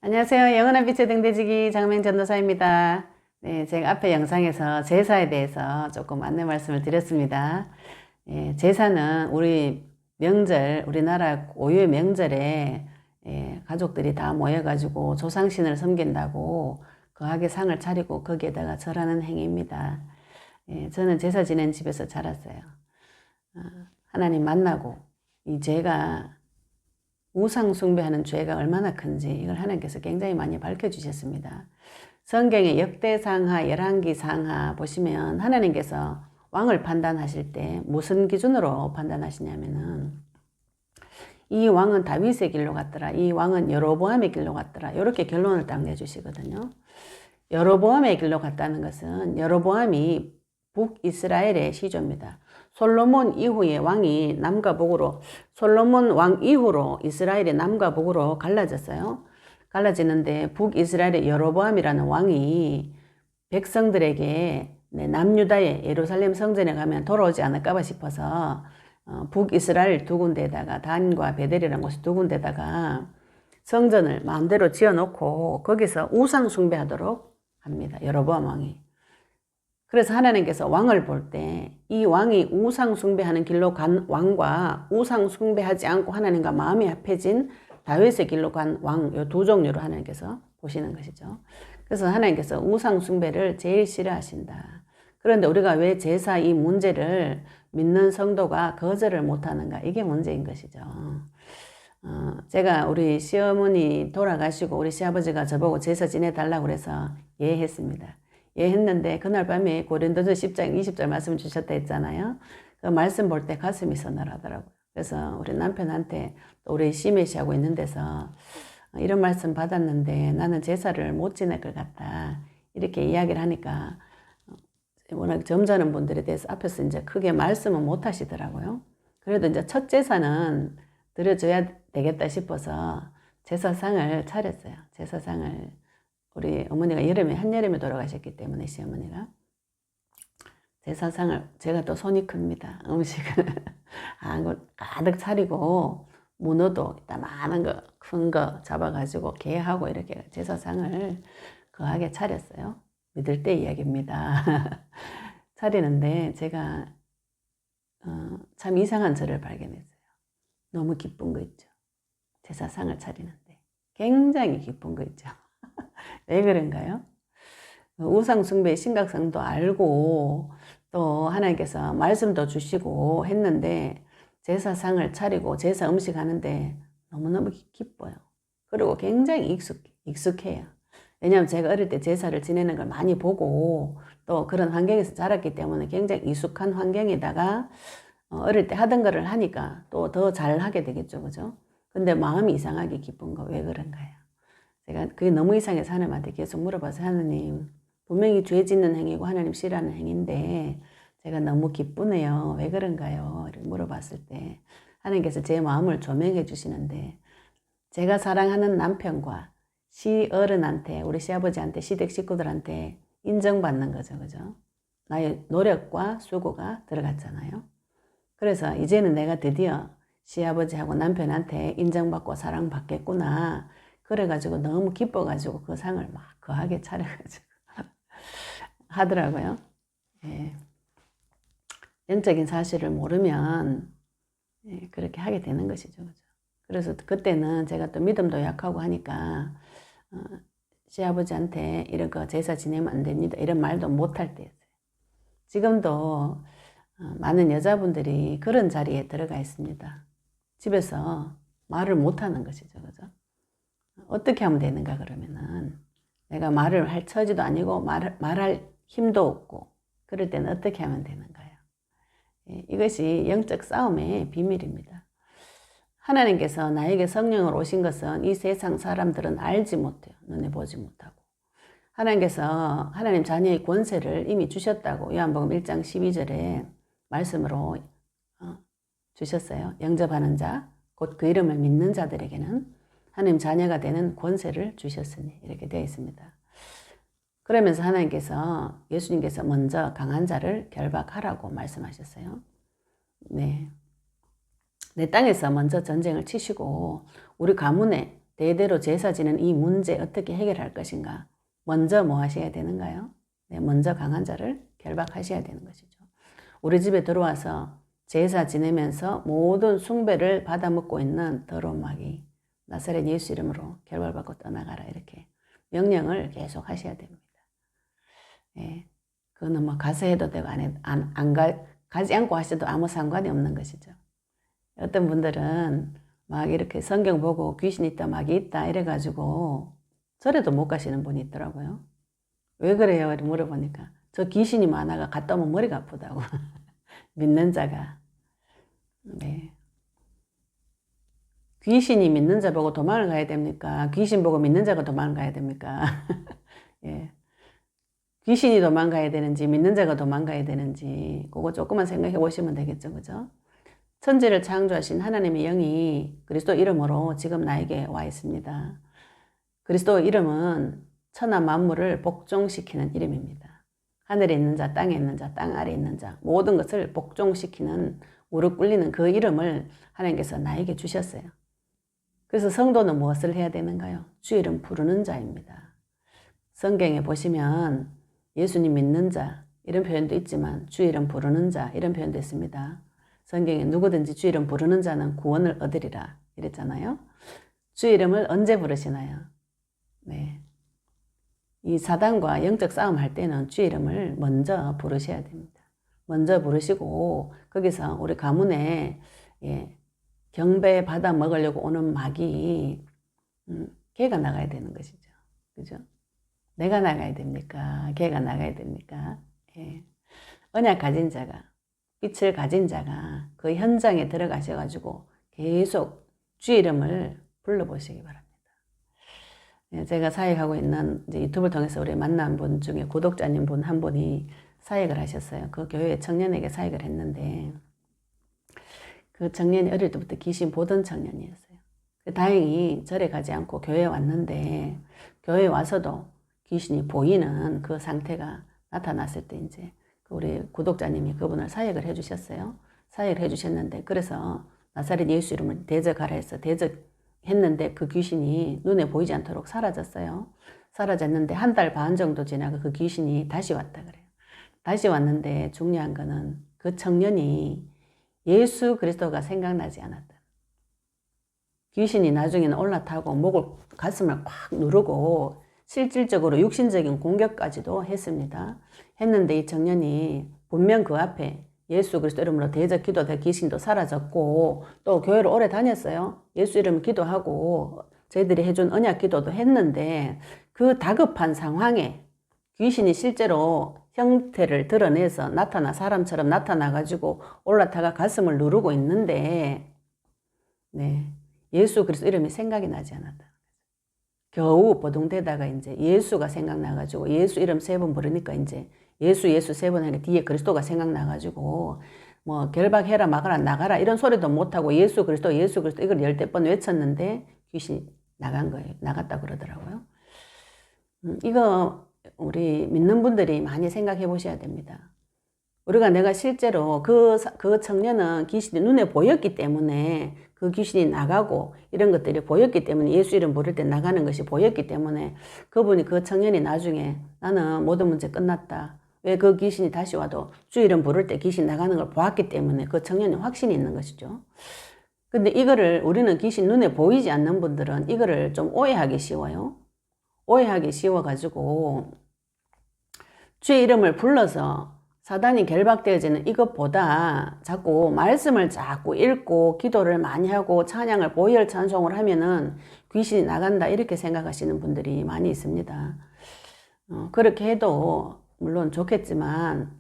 안녕하세요. 영원한 빛의 등대지기 장명 전도사입니다. 네, 제가 앞에 영상에서 제사에 대해서 조금 안내 말씀을 드렸습니다. 제사는 우리 명절, 우리나라 고유의 명절에 가족들이 다 모여가지고 조상신을 섬긴다고 거하게 상을 차리고 거기에다가 절하는 행위입니다. 저는 제사 지낸 집에서 자랐어요. 하나님 만나고 이 죄가 우상 숭배하는 죄가 얼마나 큰지 이걸 하나님께서 굉장히 많이 밝혀주셨습니다. 성경의 역대상하, 열왕기상하 보시면 하나님께서 왕을 판단하실 때 무슨 기준으로 판단하시냐면은 이 왕은 다윗의 길로 갔더라, 이 왕은 여로보암의 길로 갔더라, 이렇게 결론을 딱 내주시거든요. 여로보암의 길로 갔다는 것은 여로보암이 북이스라엘의 시조입니다. 솔로몬 이후에 왕이 남과 북으로, 솔로몬 왕 이후로 이스라엘이 남과 북으로 갈라졌어요. 갈라지는데 북이스라엘의 여로보암이라는 왕이 백성들에게 남유다의 예루살렘 성전에 가면 돌아오지 않을까봐 싶어서 북이스라엘 두 군데에다가 단과 베델이라는 곳 두 군데다가 성전을 마음대로 지어놓고 거기서 우상 숭배하도록 합니다. 여로보암 왕이. 그래서 하나님께서 왕을 볼 때 이 왕이 우상 숭배하는 길로 간 왕과 우상 숭배하지 않고 하나님과 마음이 합해진 다윗의 길로 간 왕, 요 두 종류로 하나님께서 보시는 것이죠. 그래서 하나님께서 우상 숭배를 제일 싫어하신다. 그런데 우리가 왜 제사 이 문제를 믿는 성도가 거절을 못하는가? 이게 문제인 것이죠. 제가 우리 시어머니 돌아가시고 우리 시아버지가 저보고 제사 지내달라고 그래서 예했습니다. 했는데 그날 밤에 고린도서 10장 20절 말씀 주셨다 했잖아요. 그 말씀 볼 때 가슴이 서늘하더라고요. 그래서 우리 남편한테 또 우리 시메시 하고 있는 데서 이런 말씀 받았는데 나는 제사를 못 지낼 것 같다. 이렇게 이야기를 하니까 워낙 점잖은 분들에 대해서 앞에서 이제 크게 말씀은 못 하시더라고요. 그래도 이제 첫 제사는 드려줘야 되겠다 싶어서 제사상을 차렸어요. 제사상을 우리 어머니가 한여름에 돌아가셨기 때문에 시어머니가 제사상을 제가 또 손이 큽니다. 음식을 가득 차리고 문어도 많은 거 큰 거 잡아가지고 게하고 이렇게 제사상을 거하게 차렸어요. 믿을 때 이야기입니다. 차리는데 제가 참 이상한 저를 발견했어요. 너무 기쁜 거 있죠. 제사상을 차리는데 굉장히 기쁜 거 있죠. 왜 그런가요? 우상 숭배의 심각성도 알고 또 하나님께서 말씀도 주시고 했는데 제사상을 차리고 제사 음식 하는데 너무너무 기뻐요. 그리고 굉장히 익숙해요. 왜냐하면 제가 어릴 때 제사를 지내는 걸 많이 보고 또 그런 환경에서 자랐기 때문에 굉장히 익숙한 환경에다가 어릴 때 하던 거를 하니까 또 더 잘하게 되겠죠. 그죠? 근데 마음이 이상하게 기쁜 거 왜 그런가요? 제가 그게 너무 이상해서 하나님한테 계속 물어봐서 하나님 분명히 죄 짓는 행위고 하나님 싫어하는 행위인데 제가 너무 기쁘네요. 왜 그런가요? 이렇게 물어봤을 때 하나님께서 제 마음을 조명해 주시는데 제가 사랑하는 남편과 시어른한테 우리 시아버지한테 시댁 식구들한테 인정받는 거죠. 그죠? 나의 노력과 수고가 들어갔잖아요. 그래서 이제는 내가 드디어 시아버지하고 남편한테 인정받고 사랑받겠구나. 그래가지고 너무 기뻐가지고 그 상을 막 거하게 차려가지고 하더라고요. 예. 영적인 사실을 모르면 그렇게 하게 되는 것이죠. 그죠? 그래서 그때는 제가 또 믿음도 약하고 하니까 시아버지한테 이런 거 제사 지내면 안 됩니다. 이런 말도 못할 때였어요. 지금도 많은 여자분들이 그런 자리에 들어가 있습니다. 집에서 말을 못하는 것이죠. 그죠? 어떻게 하면 되는가 그러면은 내가 말을 할 처지도 아니고 말할 힘도 없고 그럴 때는 어떻게 하면 되는가요? 이것이 영적 싸움의 비밀입니다. 하나님께서 나에게 성령을 오신 것은 이 세상 사람들은 알지 못해요. 눈에 보지 못하고. 하나님께서 하나님 자녀의 권세를 이미 주셨다고 요한복음 1장 12절에 말씀으로 주셨어요. 영접하는 자, 곧 그 이름을 믿는 자들에게는 하나님 자녀가 되는 권세를 주셨으니 이렇게 되어 있습니다. 그러면서 하나님께서 예수님께서 먼저 강한 자를 결박하라고 말씀하셨어요. 네. 내 땅에서 먼저 전쟁을 치시고 우리 가문에 대대로 제사 지는 이 문제 어떻게 해결할 것인가? 먼저 뭐 하셔야 되는가요? 네, 먼저 강한 자를 결박하셔야 되는 것이죠. 우리 집에 들어와서 제사 지내면서 모든 숭배를 받아먹고 있는 더러운 마귀, 나사렛 예수 이름으로 결박받고 떠나가라, 이렇게 명령을 계속 하셔야 됩니다. 예, 그거는 뭐 가서 해도 되고 가지 않고 하셔도 아무 상관이 없는 것이죠. 어떤 분들은 막 이렇게 성경 보고 귀신 있다, 마귀 있다 이래가지고 절에도 못 가시는 분이 있더라고요. 왜 그래요? 이렇게 물어보니까 저 귀신이 많아가 갔다 오면 머리가 아프다고. 믿는 자가. 네. 귀신이 믿는 자 보고 도망을 가야 됩니까? 귀신 보고 믿는 자가 도망을 가야 됩니까? 예. 귀신이 도망가야 되는지 믿는 자가 도망가야 되는지 그거 조금만 생각해 보시면 되겠죠. 그죠? 천지를 창조하신 하나님의 영이 그리스도 이름으로 지금 나에게 와 있습니다. 그리스도 이름은 천하 만물을 복종시키는 이름입니다. 하늘에 있는 자, 땅에 있는 자, 땅 아래에 있는 자 모든 것을 복종시키는 무릎 꿇리는 그 이름을 하나님께서 나에게 주셨어요. 그래서 성도는 무엇을 해야 되는가요? 주 이름 부르는 자입니다. 성경에 보시면 예수님 믿는 자 이런 표현도 있지만 주 이름 부르는 자 이런 표현도 있습니다. 성경에 누구든지 주 이름 부르는 자는 구원을 얻으리라 이랬잖아요. 주 이름을 언제 부르시나요? 네. 이 사단과 영적 싸움 할 때는 주 이름을 먼저 부르셔야 됩니다. 먼저 부르시고 거기서 우리 가문에 경배 받아 먹으려고 오는 마귀 걔가 나가야 되는 것이죠. 그죠? 내가 나가야 됩니까? 걔가 나가야 됩니까? 예. 언약 가진 자가 빛을 가진 자가 그 현장에 들어가셔가지고 계속 주 이름을 불러보시기 바랍니다. 제가 사역하고 있는 이제 유튜브를 통해서 우리 만난 분 중에 구독자님 분 한 분이 사역을 하셨어요. 그 교회 청년에게 사역을 했는데 그 청년이 어릴 때부터 귀신 보던 청년이었어요. 다행히 절에 가지 않고 교회에 왔는데 교회에 와서도 귀신이 보이는 그 상태가 나타났을 때 이제 우리 구독자님이 그분을 사역을 해주셨어요. 사역을 해주셨는데 그래서 나사렛 예수 이름을 대적하라 해서 대적했는데 그 귀신이 눈에 보이지 않도록 사라졌어요. 사라졌는데 한 달 반 정도 지나고 그 귀신이 다시 왔다 그래요. 다시 왔는데 중요한 거는 그 청년이 예수 그리스도가 생각나지 않았다. 귀신이 나중에는 올라타고 가슴을 꽉 누르고 실질적으로 육신적인 공격까지도 했습니다. 했는데 이 청년이 분명 그 앞에 예수 그리스도 이름으로 대적 기도돼 귀신도 사라졌고 또 교회를 오래 다녔어요. 예수 이름 기도하고 저희들이 해준 언약 기도도 했는데 그 다급한 상황에 귀신이 실제로 형태를 드러내서 사람처럼 나타나가지고 올라타가 가슴을 누르고 있는데 예수 그리스도 이름이 생각이 나지 않았다. 겨우 버둥대다가 이제 예수가 생각나가지고 예수 이름 3번 부르니까 이제 예수 3번 하니까 뒤에 그리스도가 생각나가지고 뭐 결박해라 막아라 나가라 이런 소리도 못하고 예수 그리스도 이걸 10번 외쳤는데 귀신이 나간 거예요. 나갔다 그러더라고요. 이거 우리 믿는 분들이 많이 생각해 보셔야 됩니다. 내가 실제로 그 청년은 귀신이 눈에 보였기 때문에 그 귀신이 나가고 이런 것들이 보였기 때문에 예수 이름 부를 때 나가는 것이 보였기 때문에 그 청년이 나중에 나는 모든 문제 끝났다. 왜 그 귀신이 다시 와도 주 이름 부를 때 귀신 나가는 걸 보았기 때문에 그 청년이 확신이 있는 것이죠. 근데 이거를 우리는 귀신 눈에 보이지 않는 분들은 이거를 좀 오해하기 쉬워요. 오해하기 쉬워가지고 주의 이름을 불러서 사단이 결박되어지는 이것보다 자꾸 말씀을 자꾸 읽고 기도를 많이 하고 찬양을 보혈 찬송을 하면은 귀신이 나간다 이렇게 생각하시는 분들이 많이 있습니다. 그렇게 해도 물론 좋겠지만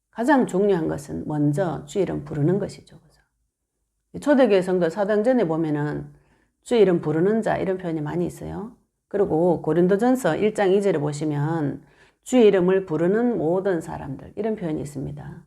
가장 중요한 것은 먼저 주 이름 부르는 것이죠. 초대교회 성도 사도행전에 보면은 주 이름 부르는 자 이런 표현이 많이 있어요. 그리고 고린도전서 1장 2절에 보시면 주의 이름을 부르는 모든 사람들 이런 표현이 있습니다.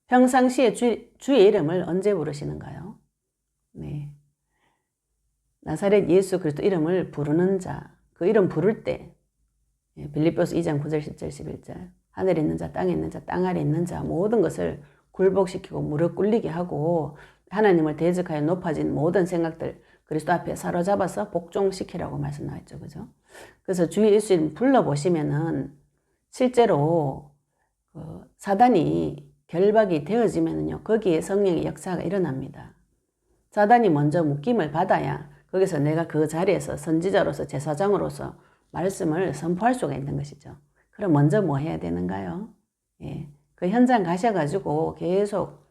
평상시에 주의 이름을 언제 부르시는가요? 네. 나사렛 예수 그리스도 이름을 부르는 자, 그 이름 부를 때 빌립보서 2장 9절 10절 11절 하늘에 있는 자, 땅에 있는 자, 땅 아래에 있는 자 모든 것을 굴복시키고 무릎 꿇리게 하고 하나님을 대적하여 높아진 모든 생각들 그리스도 앞에 사로잡아서 복종시키라고 말씀 나왔죠. 그죠? 그래서 주의 예수 이름 불러보시면은 실제로 사단이 결박이 되어지면은요, 거기에 성령의 역사가 일어납니다. 사단이 먼저 묶임을 받아야 거기서 내가 그 자리에서 선지자로서 제사장으로서 말씀을 선포할 수가 있는 것이죠. 그럼 먼저 뭐 해야 되는가요? 예, 그 현장 가셔가지고 계속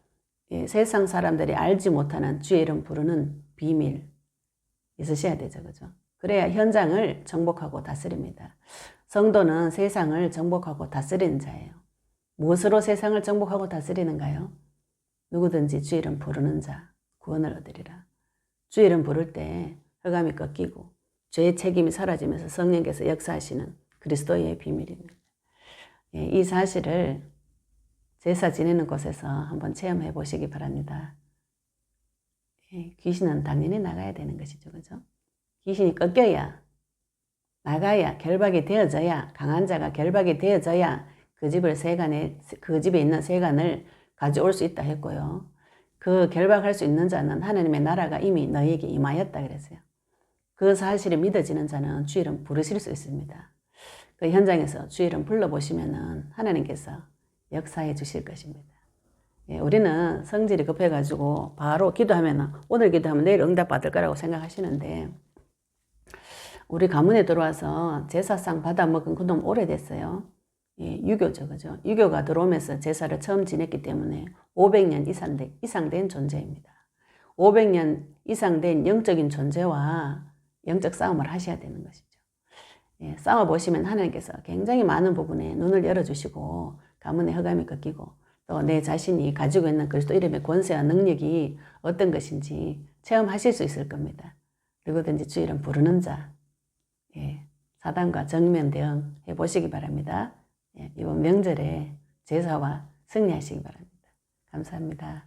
세상 사람들이 알지 못하는 주의 이름 부르는 비밀 있으셔야 되죠. 그죠? 그래야 현장을 정복하고 다스립니다. 성도는 세상을 정복하고 다스리는 자예요. 무엇으로 세상을 정복하고 다스리는가요? 누구든지 주의 이름 부르는 자 구원을 얻으리라. 주의 이름 부를 때 흑암이 꺾이고 죄의 책임이 사라지면서 성령께서 역사하시는 그리스도의 비밀입니다. 이 사실을 제사 지내는 곳에서 한번 체험해 보시기 바랍니다. 귀신은 당연히 나가야 되는 것이죠. 그죠? 귀신이 꺾여야, 나가야, 결박이 되어져야, 강한 자가 결박이 되어져야 그 집에 있는 세간을 가져올 수 있다 했고요. 그 결박할 수 있는 자는 하나님의 나라가 이미 너희에게 임하였다 그랬어요. 그 사실이 믿어지는 자는 주의 이름 부르실 수 있습니다. 그 현장에서 주의 이름 불러보시면은 하나님께서 역사해 주실 것입니다. 우리는 성질이 급해가지고 바로 기도하면 오늘 기도하면 내일 응답받을 거라고 생각하시는데 우리 가문에 들어와서 제사상 받아먹은 그놈 오래됐어요. 유교죠. 그죠? 유교가 들어오면서 제사를 처음 지냈기 때문에 500년 이상 된 존재입니다. 500년 이상 된 영적인 존재와 영적 싸움을 하셔야 되는 것이죠. 싸워보시면 하나님께서 굉장히 많은 부분에 눈을 열어주시고 가문의 흑암이 꺾이고 또 내 자신이 가지고 있는 그리스도 이름의 권세와 능력이 어떤 것인지 체험하실 수 있을 겁니다. 누구든지 주 이름 부르는 자, 사단과 정면 대응해 보시기 바랍니다. 이번 명절에 제사와 승리하시기 바랍니다. 감사합니다.